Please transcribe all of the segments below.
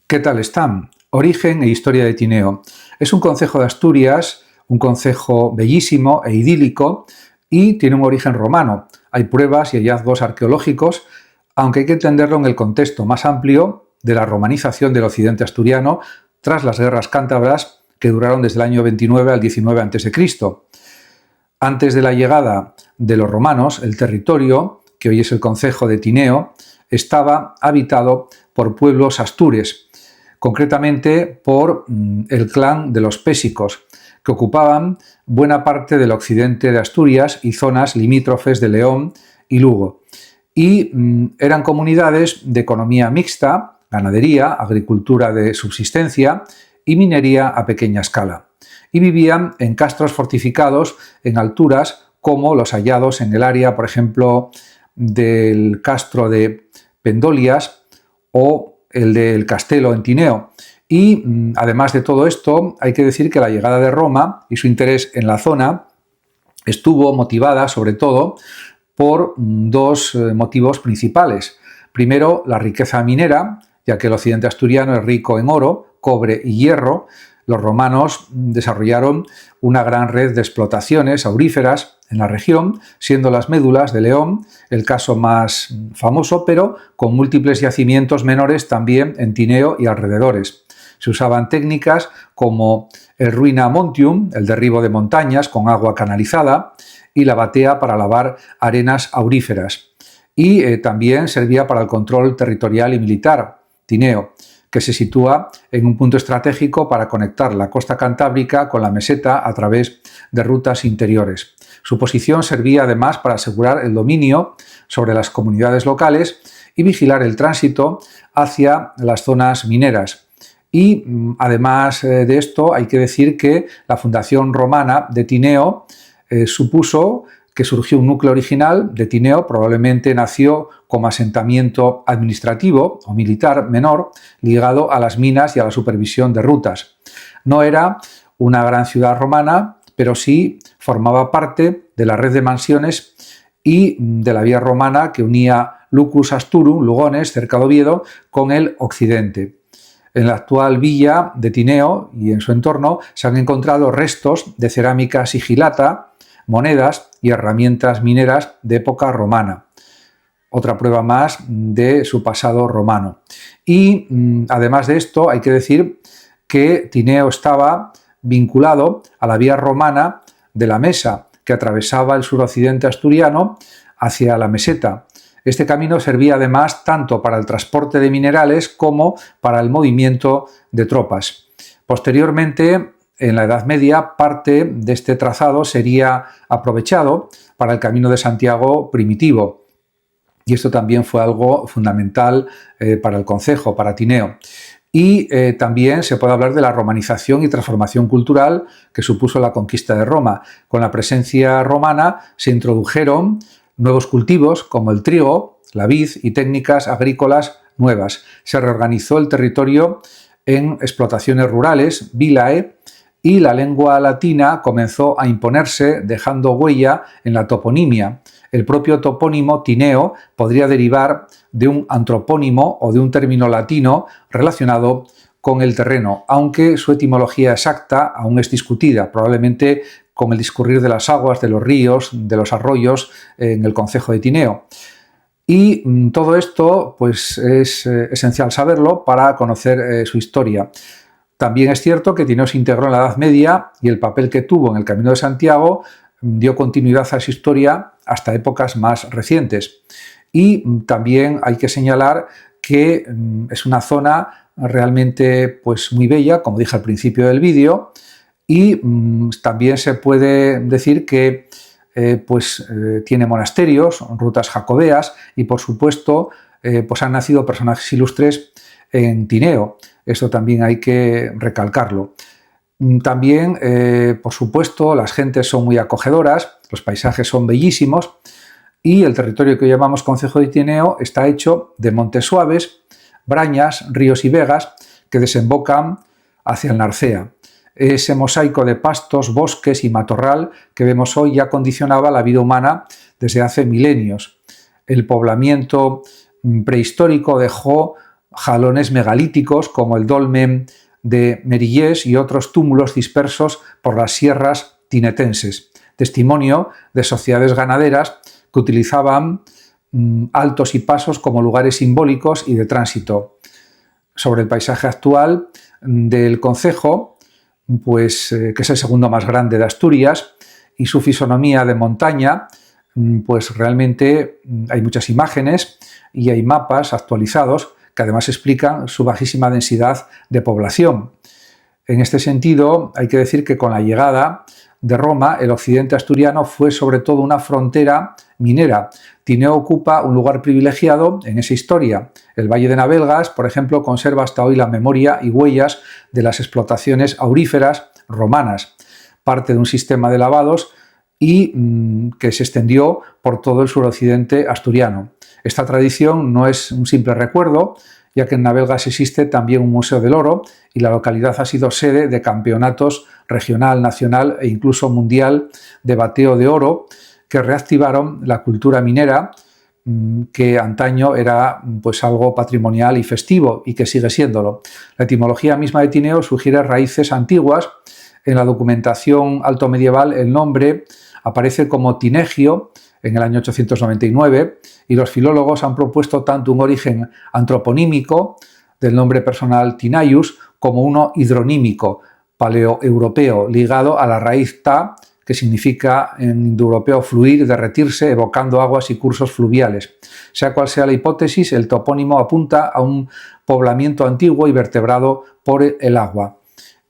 ¿Qué tal están? Origen e historia de Tineo. Es un concejo de Asturias, un concejo bellísimo e idílico y tiene un origen romano. Hay pruebas y hallazgos arqueológicos, aunque hay que entenderlo en el contexto más amplio de la romanización del occidente asturiano tras las guerras cántabras que duraron desde el año 29 al 19 a.C. Antes de la llegada de los romanos, el territorio, que hoy es el concejo de Tineo, estaba habitado por pueblos astures, concretamente por el clan de los pésicos, que ocupaban buena parte del occidente de Asturias y zonas limítrofes de León y Lugo. Y eran comunidades de economía mixta, ganadería, agricultura de subsistencia y minería a pequeña escala. Y vivían en castros fortificados en alturas como los hallados en el área, por ejemplo, del castro de Pendolias o el del Castelo en Tineo. Y además de todo esto, hay que decir que la llegada de Roma y su interés en la zona estuvo motivada sobre todo por dos motivos principales. Primero, la riqueza minera, ya que el occidente asturiano es rico en oro, cobre y hierro. Los romanos desarrollaron una gran red de explotaciones auríferas en la región, siendo las médulas de León el caso más famoso, pero con múltiples yacimientos menores también en Tineo y alrededores. Se usaban técnicas como el ruina montium, el derribo de montañas con agua canalizada, y la batea para lavar arenas auríferas. Y también servía para el control territorial y militar. Tineo, que se sitúa en un punto estratégico para conectar la costa cantábrica con la meseta a través de rutas interiores. Su posición servía además para asegurar el dominio sobre las comunidades locales y vigilar el tránsito hacia las zonas mineras. Y además de esto, hay que decir que la fundación romana de Tineo supuso que surgió un núcleo original de Tineo, probablemente nació como asentamiento administrativo o militar menor ligado a las minas y a la supervisión de rutas. No era una gran ciudad romana, pero sí formaba parte de la red de mansiones y de la vía romana que unía Lucus Asturum, Lugones, cerca de Oviedo, con el occidente. En la actual villa de Tineo y en su entorno se han encontrado restos de cerámica sigilata, monedas y herramientas mineras de época romana. Otra prueba más de su pasado romano. Y además de esto, hay que decir que Tineo estaba vinculado a la vía romana de la Mesa, que atravesaba el suroccidente asturiano hacia la meseta. Este camino servía además tanto para el transporte de minerales como para el movimiento de tropas. Posteriormente, en la Edad Media, parte de este trazado sería aprovechado para el Camino de Santiago primitivo. Y esto también fue algo fundamental para el concejo, para Tineo. Y también se puede hablar de la romanización y transformación cultural que supuso la conquista de Roma. Con la presencia romana se introdujeron nuevos cultivos como el trigo, la vid y técnicas agrícolas nuevas. Se reorganizó el territorio en explotaciones rurales, vilae, y la lengua latina comenzó a imponerse, dejando huella en la toponimia. El propio topónimo Tineo podría derivar de un antropónimo o de un término latino relacionado con el terreno, aunque su etimología exacta aún es discutida, probablemente con el discurrir de las aguas, de los ríos, de los arroyos en el concejo de Tineo. Y todo esto pues, es esencial saberlo para conocer su historia. También es cierto que Tineo se integró en la Edad Media y el papel que tuvo en el Camino de Santiago dio continuidad a esa historia hasta épocas más recientes. Y también hay que señalar que es una zona realmente pues, muy bella, como dije al principio del vídeo, y también se puede decir que tiene monasterios, rutas jacobeas y por supuesto pues han nacido personajes ilustres en Tineo. Esto también hay que recalcarlo. También, por supuesto, las gentes son muy acogedoras, los paisajes son bellísimos y el territorio que llamamos concejo de Tineo está hecho de montes suaves, brañas, ríos y vegas que desembocan hacia el Narcea. Ese mosaico de pastos, bosques y matorral que vemos hoy ya condicionaba la vida humana desde hace milenios. El poblamiento prehistórico dejó jalones megalíticos como el dolmen de Merillés y otros túmulos dispersos por las sierras tinetenses, testimonio de sociedades ganaderas que utilizaban altos y pasos como lugares simbólicos y de tránsito. Sobre el paisaje actual del concejo, pues, que es el segundo más grande de Asturias, y su fisonomía de montaña, pues realmente hay muchas imágenes y hay mapas actualizados que además explican su bajísima densidad de población. En este sentido, hay que decir que con la llegada de Roma, el occidente asturiano fue sobre todo una frontera minera. Tineo ocupa un lugar privilegiado en esa historia. El Valle de Navelgas, por ejemplo, conserva hasta hoy la memoria y huellas de las explotaciones auríferas romanas, parte de un sistema de lavados y que se extendió por todo el suroccidente asturiano. Esta tradición no es un simple recuerdo, ya que en Navelgas existe también un museo del oro y la localidad ha sido sede de campeonatos regional, nacional e incluso mundial de bateo de oro que reactivaron la cultura minera, que antaño era pues algo patrimonial y festivo y que sigue siéndolo. La etimología misma de Tineo sugiere raíces antiguas. En la documentación altomedieval el nombre aparece como Tinegio en el año 899 y los filólogos han propuesto tanto un origen antroponímico del nombre personal Tinaius como uno hidronímico, paleoeuropeo, ligado a la raíz ta, que significa en indoeuropeo fluir, derretirse, evocando aguas y cursos fluviales. Sea cual sea la hipótesis, el topónimo apunta a un poblamiento antiguo y vertebrado por el agua.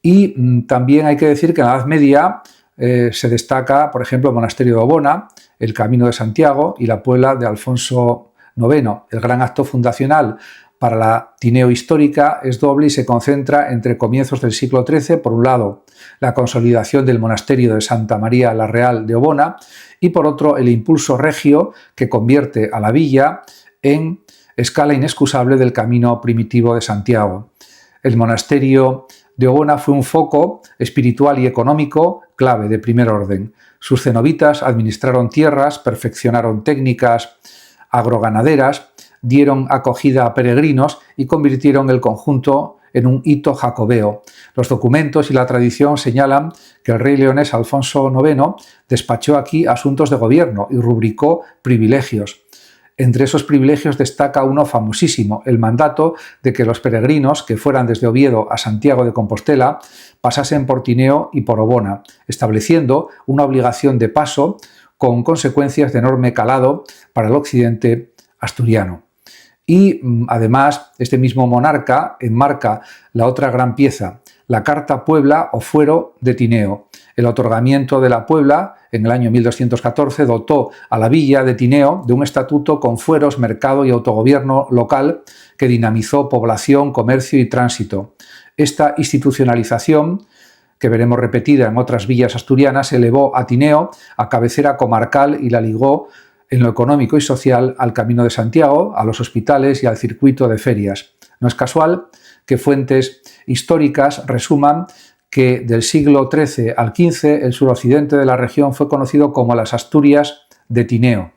Y también hay que decir que en la Edad Media se destaca, por ejemplo, el monasterio de Obona, el Camino de Santiago y la Puebla de Alfonso IX. El gran acto fundacional para la Tineo histórica es doble y se concentra entre comienzos del siglo XIII, por un lado, la consolidación del monasterio de Santa María la Real de Obona y por otro, el impulso regio que convierte a la villa en escala inexcusable del camino primitivo de Santiago. El monasterio de Obona fue un foco espiritual y económico clave de primer orden. Sus cenobitas administraron tierras, perfeccionaron técnicas agroganaderas, dieron acogida a peregrinos y convirtieron el conjunto en un hito jacobeo. Los documentos y la tradición señalan que el rey leonés Alfonso IX despachó aquí asuntos de gobierno y rubricó privilegios. Entre esos privilegios destaca uno famosísimo, el mandato de que los peregrinos que fueran desde Oviedo a Santiago de Compostela pasasen por Tineo y por Obona, estableciendo una obligación de paso con consecuencias de enorme calado para el occidente asturiano. Y además, este mismo monarca enmarca la otra gran pieza, la Carta Puebla o Fuero de Tineo. El otorgamiento de la Puebla en el año 1214 dotó a la villa de Tineo de un estatuto con fueros, mercado y autogobierno local que dinamizó población, comercio y tránsito. Esta institucionalización, que veremos repetida en otras villas asturianas, elevó a Tineo a cabecera comarcal y la ligó en lo económico y social al Camino de Santiago, a los hospitales y al circuito de ferias. No es casual que fuentes históricas resuman que del siglo XIII al XV el suroccidente de la región fue conocido como las Asturias de Tineo.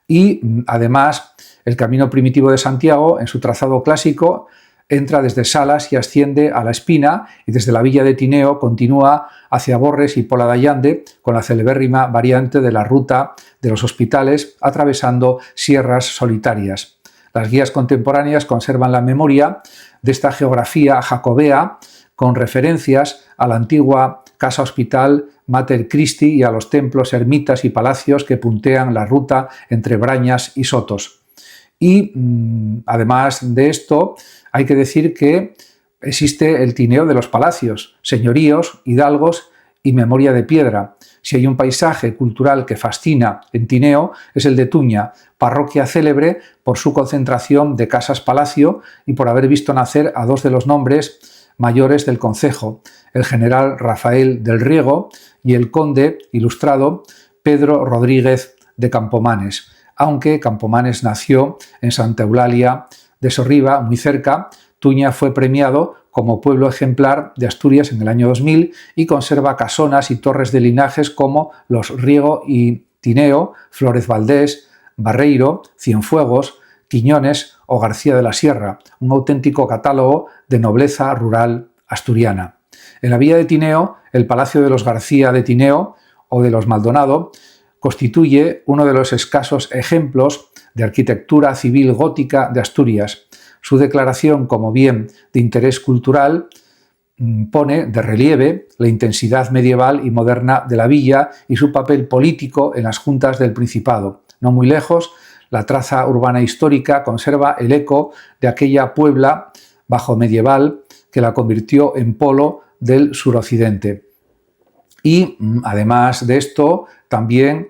Y además el camino primitivo de Santiago, en su trazado clásico, entra desde Salas y asciende a La Espina y desde la villa de Tineo continúa hacia Borres y Pola de Allande con la celebérrima variante de la ruta de los hospitales atravesando sierras solitarias. Las guías contemporáneas conservan la memoria de esta geografía jacobea con referencias a la antigua casa hospital Mater Christi y a los templos, ermitas y palacios que puntean la ruta entre Brañas y Sotos. Y además de esto, hay que decir que existe el Tineo de los palacios, señoríos, hidalgos y memoria de piedra. Si hay un paisaje cultural que fascina en Tineo, es el de Tuña, parroquia célebre por su concentración de casas-palacio y por haber visto nacer a dos de los nombres mayores del concejo, el general Rafael del Riego y el conde ilustrado Pedro Rodríguez de Campomanes, aunque Campomanes nació en Santa Eulalia de Sorriba, muy cerca. Tuña fue premiado como pueblo ejemplar de Asturias en el año 2000 y conserva casonas y torres de linajes como los Riego y Tineo, Flórez Valdés, Barreiro, Cienfuegos, Quiñones o García de la Sierra, un auténtico catálogo de nobleza rural asturiana. En la villa de Tineo, el Palacio de los García de Tineo o de los Maldonado constituye uno de los escasos ejemplos de arquitectura civil gótica de Asturias. Su declaración como bien de interés cultural pone de relieve la intensidad medieval y moderna de la villa y su papel político en las juntas del Principado. No muy lejos, la traza urbana histórica conserva el eco de aquella Puebla bajo medieval que la convirtió en polo del suroccidente. Y además de esto, también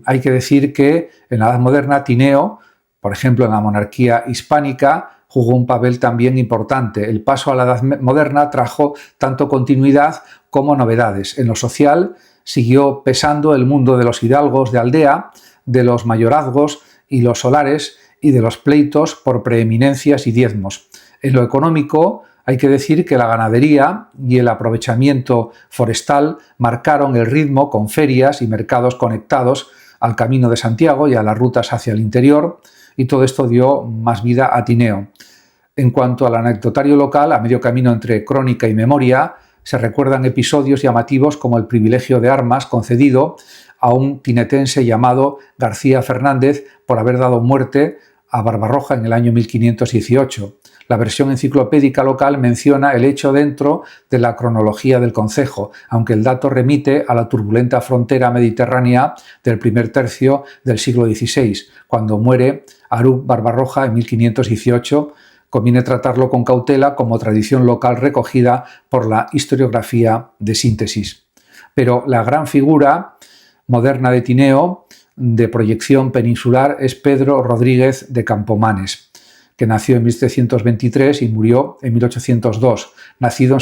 hay que decir que en la Edad Moderna Tineo, por ejemplo en la monarquía hispánica, jugó un papel también importante. El paso a la Edad Moderna trajo tanto continuidad como novedades. En lo social siguió pesando el mundo de los hidalgos de aldea, de los mayorazgos y los solares y de los pleitos por preeminencias y diezmos. En lo económico, hay que decir que la ganadería y el aprovechamiento forestal marcaron el ritmo con ferias y mercados conectados al Camino de Santiago y a las rutas hacia el interior, y todo esto dio más vida a Tineo. En cuanto al anecdotario local, a medio camino entre crónica y memoria, se recuerdan episodios llamativos como el privilegio de armas concedido a un tinetense llamado García Fernández por haber dado muerte a Barbarroja en el año 1518. La versión enciclopédica local menciona el hecho dentro de la cronología del concejo, aunque el dato remite a la turbulenta frontera mediterránea del primer tercio del siglo XVI, cuando muere Aruc Barbarroja en 1518. Conviene tratarlo con cautela como tradición local recogida por la historiografía de síntesis. Pero la gran figura moderna de Tineo, de proyección peninsular, es Pedro Rodríguez de Campomanes, que nació en 1723 y murió en 1802, nacido, en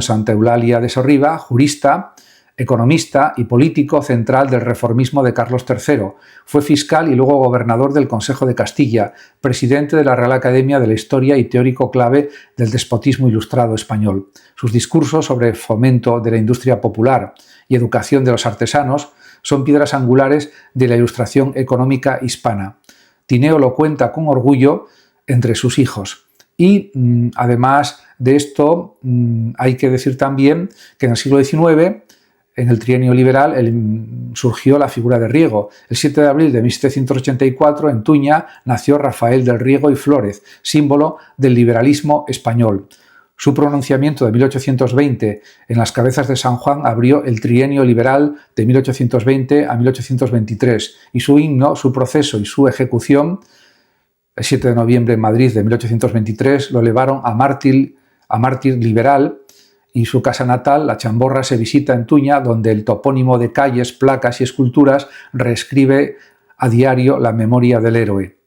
Santa Eulalia de Sorriba, jurista, economista y político central del reformismo de Carlos III. Fue fiscal y luego gobernador del Consejo de Castilla, presidente de la Real Academia de la Historia y teórico clave del despotismo ilustrado español. Sus discursos sobre fomento de la industria popular y educación de los artesanos son piedras angulares de la ilustración económica hispana. Tineo lo cuenta con orgullo entre sus hijos. Y además de esto, hay que decir también que en el siglo XIX, en el trienio liberal, surgió la figura de Riego. El 7 de abril de 1784, en Tuña, nació Rafael del Riego y Flórez, símbolo del liberalismo español. Su pronunciamiento de 1820 en las Cabezas de San Juan abrió el trienio liberal de 1820 a 1823 y su himno, su proceso y su ejecución, el 7 de noviembre en Madrid de 1823, lo elevaron a mártir liberal, y su casa natal, La Chamborra, se visita en Tuña, donde el topónimo de calles, placas y esculturas reescribe a diario la memoria del héroe.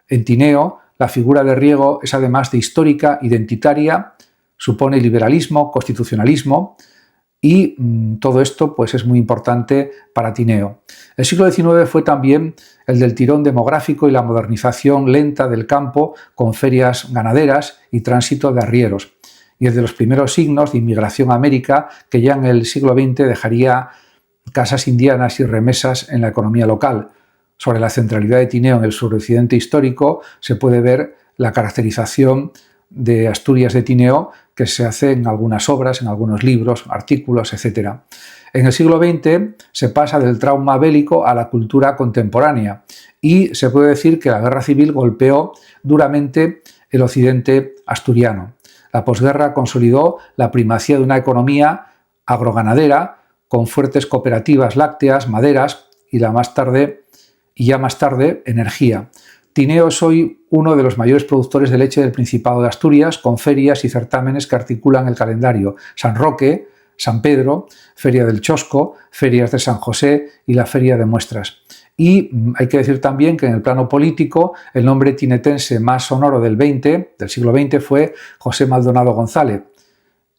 En Tineo, la figura de Riego es además de histórica, identitaria, supone liberalismo, constitucionalismo, y todo esto pues, es muy importante para Tineo. El siglo XIX fue también el del tirón demográfico y la modernización lenta del campo con ferias ganaderas y tránsito de arrieros, y el de los primeros signos de inmigración a América que ya en el siglo XX dejaría casas indianas y remesas en la economía local. Sobre la centralidad de Tineo en el suroccidente histórico se puede ver la caracterización de Asturias de Tineo que se hace en algunas obras, en algunos libros, artículos, etc. En el siglo XX se pasa del trauma bélico a la cultura contemporánea y se puede decir que la guerra civil golpeó duramente el occidente asturiano. La posguerra consolidó la primacía de una economía agroganadera con fuertes cooperativas lácteas, maderas y ya más tarde, energía. Tineo es hoy uno de los mayores productores de leche del Principado de Asturias, con ferias y certámenes que articulan el calendario: San Roque, San Pedro, Feria del Chosco, Ferias de San José y la Feria de Muestras. Y hay que decir también que en el plano político el nombre tinetense más sonoro del siglo XX fue José Maldonado González,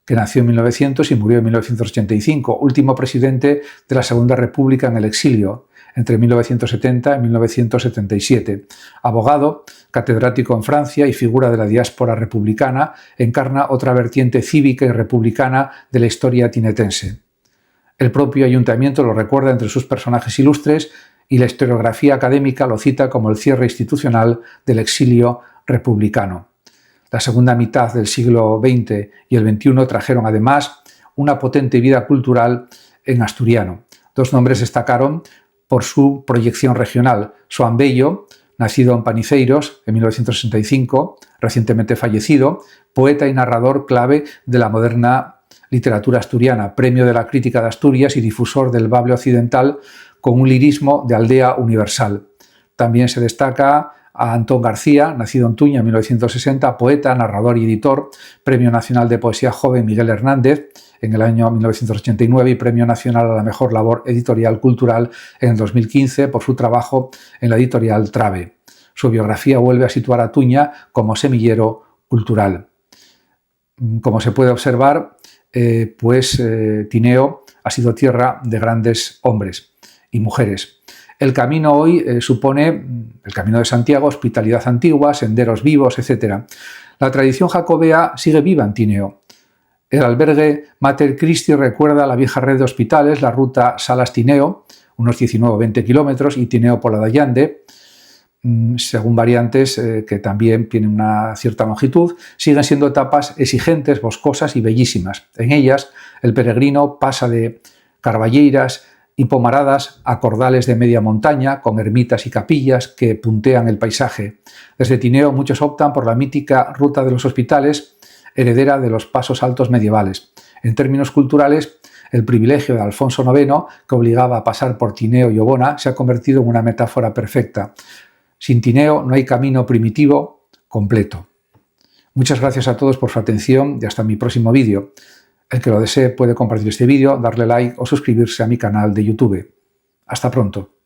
que nació en 1900 y murió en 1985, último presidente de la Segunda República en el exilio, entre 1970 y 1977. Abogado, catedrático en Francia y figura de la diáspora republicana, encarna otra vertiente cívica y republicana de la historia tinetense. El propio ayuntamiento lo recuerda entre sus personajes ilustres y la historiografía académica lo cita como el cierre institucional del exilio republicano. La segunda mitad del siglo XX y el XXI trajeron además una potente vida cultural en asturiano. Dos nombres destacaron por su proyección regional. Xoán Bello, nacido en Paniceiros en 1965, recientemente fallecido, poeta y narrador clave de la moderna literatura asturiana, premio de la crítica de Asturias y difusor del bable occidental con un lirismo de aldea universal. También se destaca a Antón García, nacido en Tuña en 1960, poeta, narrador y editor, Premio Nacional de Poesía Joven Miguel Hernández en el año 1989 y Premio Nacional a la Mejor Labor Editorial Cultural en el 2015 por su trabajo en la editorial Trave. Su biografía vuelve a situar a Tuña como semillero cultural. Como se puede observar, Tineo ha sido tierra de grandes hombres y mujeres. El camino hoy supone el Camino de Santiago, hospitalidad antigua, senderos vivos, etc. La tradición jacobea sigue viva en Tineo. El albergue Mater Christi recuerda la vieja red de hospitales, la ruta Salas-Tineo, unos 19 o 20 kilómetros, y Tineo-Pola de Allande, según variantes que también tienen una cierta longitud, siguen siendo etapas exigentes, boscosas y bellísimas. En ellas, el peregrino pasa de carballeiras y pomaradas a cordales de media montaña, con ermitas y capillas que puntean el paisaje. Desde Tineo muchos optan por la mítica ruta de los hospitales, heredera de los pasos altos medievales. En términos culturales, el privilegio de Alfonso IX, que obligaba a pasar por Tineo y Obona, se ha convertido en una metáfora perfecta. Sin Tineo no hay camino primitivo completo. Muchas gracias a todos por su atención y hasta mi próximo vídeo. El que lo desee puede compartir este vídeo, darle like o suscribirse a mi canal de YouTube. Hasta pronto.